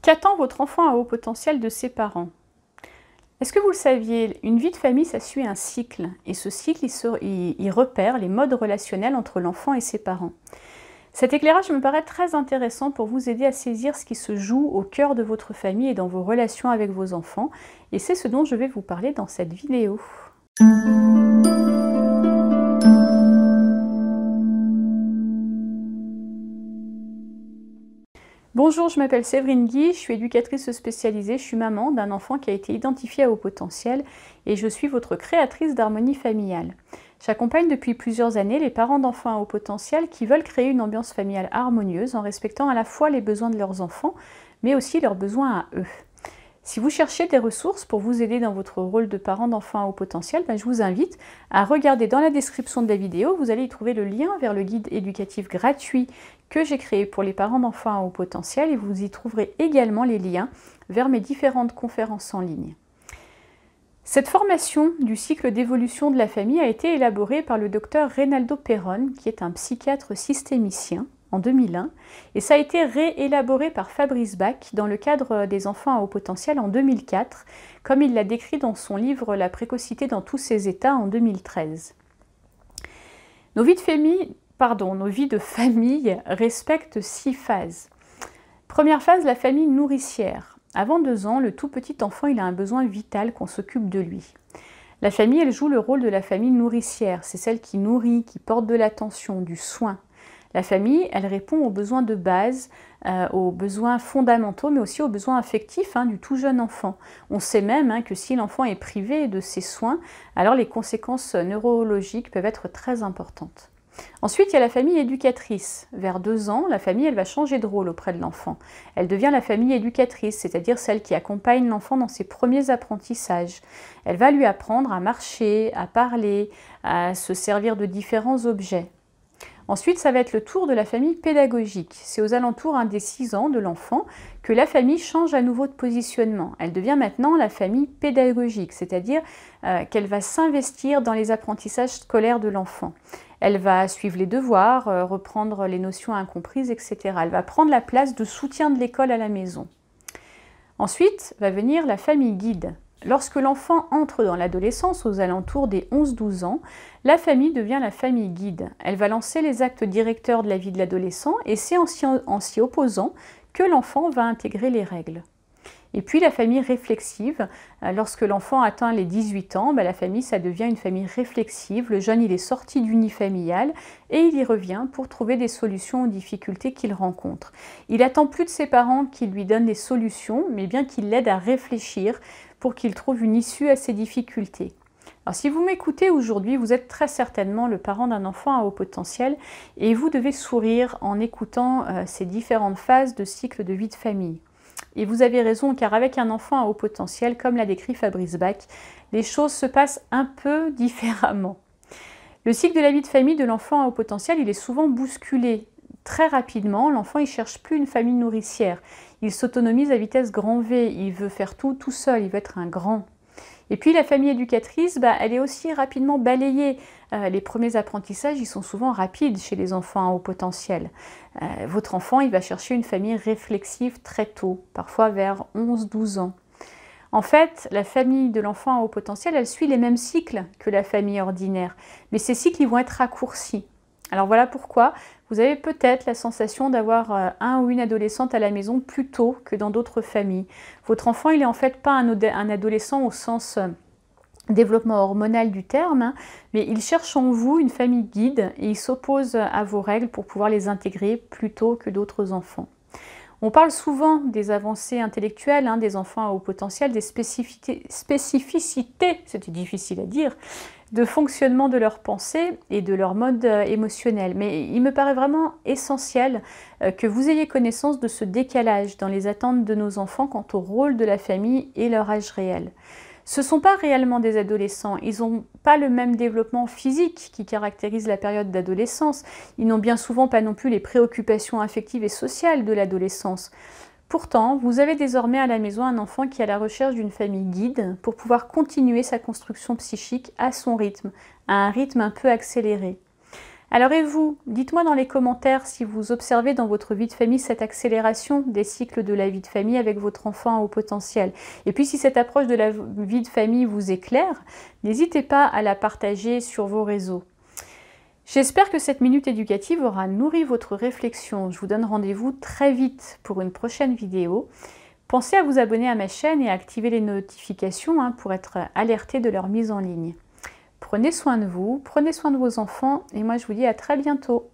Qu'attend votre enfant à haut potentiel de ses parents? Est-ce que vous le saviez, une vie de famille, ça suit un cycle. Et ce cycle, il repère les modes relationnels entre l'enfant et ses parents. Cet éclairage me paraît très intéressant pour vous aider à saisir ce qui se joue au cœur de votre famille et dans vos relations avec vos enfants. Et c'est ce dont je vais vous parler dans cette vidéo. Bonjour, je m'appelle Séverine Guy, je suis éducatrice spécialisée, je suis maman d'un enfant qui a été identifié à haut potentiel et je suis votre créatrice d'harmonie familiale. J'accompagne depuis plusieurs années les parents d'enfants à haut potentiel qui veulent créer une ambiance familiale harmonieuse en respectant à la fois les besoins de leurs enfants, mais aussi leurs besoins à eux. Si vous cherchez des ressources pour vous aider dans votre rôle de parent d'enfants à haut potentiel, je vous invite à regarder dans la description de la vidéo, vous allez y trouver le lien vers le guide éducatif gratuit que j'ai créé pour les parents d'enfants à haut potentiel et vous y trouverez également les liens vers mes différentes conférences en ligne. Cette formation du cycle d'évolution de la famille a été élaborée par le docteur Reynaldo Perón, qui est un psychiatre systémicien, en 2001, et ça a été réélaboré par Fabrice Bach dans le cadre des enfants à haut potentiel en 2004, comme il l'a décrit dans son livre La précocité dans tous ses états en 2013. Nos vies de famille respectent 6 phases. Première phase, la famille nourricière. Avant 2 ans, le tout petit enfant il a un besoin vital qu'on s'occupe de lui. La famille, elle joue le rôle de la famille nourricière. C'est celle qui nourrit, qui porte de l'attention, du soin. La famille, elle répond aux besoins de base, aux besoins fondamentaux, mais aussi aux besoins affectifs du tout jeune enfant. On sait même que si l'enfant est privé de ses soins, alors les conséquences neurologiques peuvent être très importantes. Ensuite, il y a la famille éducatrice. Vers 2 ans, la famille elle va changer de rôle auprès de l'enfant. Elle devient la famille éducatrice, c'est-à-dire celle qui accompagne l'enfant dans ses premiers apprentissages. Elle va lui apprendre à marcher, à parler, à se servir de différents objets. Ensuite, ça va être le tour de la famille pédagogique. C'est aux alentours des 6 ans de l'enfant que la famille change à nouveau de positionnement. Elle devient maintenant la famille pédagogique, c'est-à-dire qu'elle va s'investir dans les apprentissages scolaires de l'enfant. Elle va suivre les devoirs, reprendre les notions incomprises, etc. Elle va prendre la place de soutien de l'école à la maison. Ensuite va venir la famille guide. Lorsque l'enfant entre dans l'adolescence, aux alentours des 11-12 ans, la famille devient la famille guide. Elle va lancer les actes directeurs de la vie de l'adolescent et c'est en s'y opposant que l'enfant va intégrer les règles. Et puis la famille réflexive, lorsque l'enfant atteint les 18 ans, la famille ça devient une famille réflexive. Le jeune il est sorti du nid familial et il y revient pour trouver des solutions aux difficultés qu'il rencontre. Il n'attend plus de ses parents qu'ils lui donnent des solutions, mais bien qu'ils l'aident à réfléchir pour qu'il trouve une issue à ses difficultés. Alors si vous m'écoutez aujourd'hui, vous êtes très certainement le parent d'un enfant à haut potentiel et vous devez sourire en écoutant ces différentes phases de cycle de vie de famille. Et vous avez raison, car avec un enfant à haut potentiel, comme l'a décrit Fabrice Bach, les choses se passent un peu différemment. Le cycle de la vie de famille de l'enfant à haut potentiel, il est souvent bousculé. Très rapidement, l'enfant ne cherche plus une famille nourricière. Il s'autonomise à vitesse grand V, il veut faire tout seul, il veut être un grand. Et puis la famille éducatrice, elle est aussi rapidement balayée. Les premiers apprentissages, ils sont souvent rapides chez les enfants à haut potentiel. Votre enfant, il va chercher une famille réflexive très tôt, parfois vers 11-12 ans. En fait, la famille de l'enfant à haut potentiel, elle suit les mêmes cycles que la famille ordinaire. Mais ces cycles, ils vont être raccourcis. Alors voilà pourquoi vous avez peut-être la sensation d'avoir un ou une adolescente à la maison plus tôt que dans d'autres familles. Votre enfant, il n'est en fait pas un adolescent au sens développement hormonal du terme, mais il cherche en vous une famille guide et il s'oppose à vos règles pour pouvoir les intégrer plus tôt que d'autres enfants. On parle souvent des avancées intellectuelles des enfants à haut potentiel, des spécificités, c'était difficile à dire, de fonctionnement de leur pensée et de leur mode émotionnel. Mais il me paraît vraiment essentiel que vous ayez connaissance de ce décalage dans les attentes de nos enfants quant au rôle de la famille et leur âge réel. Ce ne sont pas réellement des adolescents, ils n'ont pas le même développement physique qui caractérise la période d'adolescence, ils n'ont bien souvent pas non plus les préoccupations affectives et sociales de l'adolescence. Pourtant, vous avez désormais à la maison un enfant qui est à la recherche d'une famille guide pour pouvoir continuer sa construction psychique à son rythme, à un rythme un peu accéléré. Alors et vous, dites-moi dans les commentaires si vous observez dans votre vie de famille cette accélération des cycles de la vie de famille avec votre enfant à haut potentiel. Et puis si cette approche de la vie de famille vous éclaire, n'hésitez pas à la partager sur vos réseaux. J'espère que cette minute éducative aura nourri votre réflexion. Je vous donne rendez-vous très vite pour une prochaine vidéo. Pensez à vous abonner à ma chaîne et à activer les notifications pour être alerté de leur mise en ligne. Prenez soin de vous, prenez soin de vos enfants et moi je vous dis à très bientôt.